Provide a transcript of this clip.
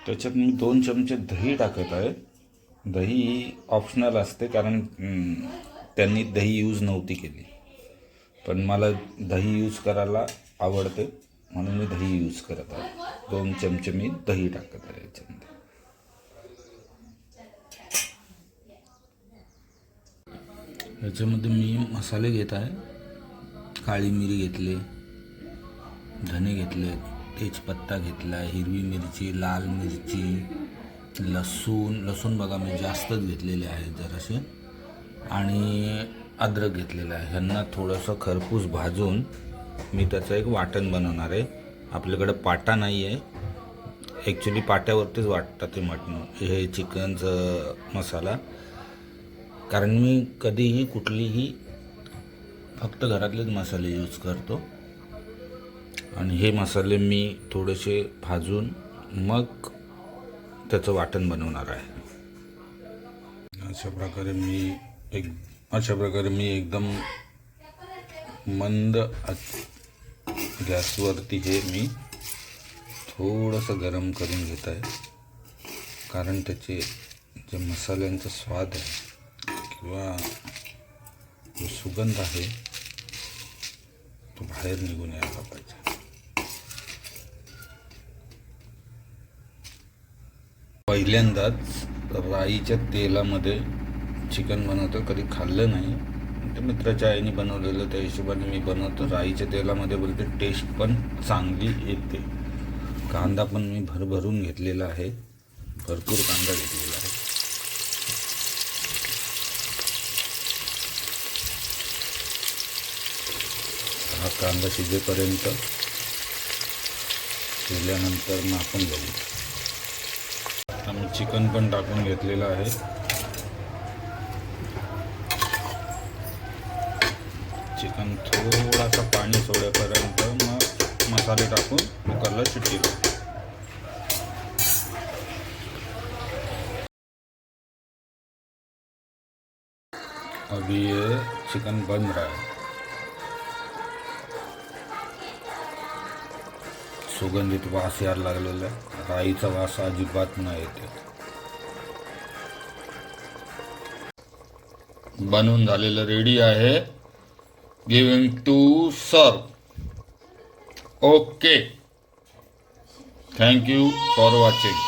त्याच्यात मी 2 चमचे दही टाकत आहे. दही ऑप्शनल असते, कारण त्यांनी दही यूज नव्हती केली, पण मला दही यूज करायला आवडते म्हणून मी दही यूज करत आहे. 2 चमचे मी दही टाकत आहे याच्यामध्ये. याच्यामध्ये मी मसाले घेत आहे. काळी मिरी घेतले, धने घेतले, तेजपत्ता घेतला, हिरवी मिरची, लाल मिरची, लसूण बघा मी जास्तच घेतलेले आहे जरासे, आणि अद्रक घेतलेलं आहे. ह्यांना थोडंसं खरपूस भाजून मी त्याचं एक वाटण बनवणार आहे. आपल्याकडं पाटा नाही आहे, ॲक्च्युली पाट्यावरतीच वाटतं ते मटण, हे चिकनचं मसाला. कारण मी कधीही कुठलीही फक्त घरातलेच मसाले यूज करतो, आणि हे मसाले मी थोडेसे भाजून मग त्याचं वाटण बनवणार आहे. अशा प्रकारे मी एकदम मंद गॅसवरती हे मी थोडंसं गरम करून घेत आहे, कारण त्याचे जे मसाल्यांचा स्वाद आहे किंवा जो सुगंध आहे तो बाहेर निघून यायला पाहिजे. पहिल्यांदाच राईच्या तेलामध्ये चिकन बनवतो, कधी खाल्लं नाही. ते मित्राच्या आईने बनवलेलं, त्या हिशोबाने मी बनवतो. राईच्या तेलामध्ये बोलते टेस्ट पण चांगली येते. कांदा पण मी भरभरून घेतलेला आहे, भरपूर कांदा घेतलेला आहे. हा कांदा शिजेपर्यंत केल्यानंतर मग आपण बघू. आता मी चिकन पण टाकून घेतलेलं आहे. चिकन थोडासा पाणी सोडेपर्यंत मग मसाले टाकून कुकरला शिट्टी देऊ. अभी ये चिकन बन रहा है. सुगंधित वास यायला लागलेला आहे. राईचा वास अजिबात नाही येते. बनवून झालेलं रेडी आहे. Giving to serve. Okay, thank you for watching.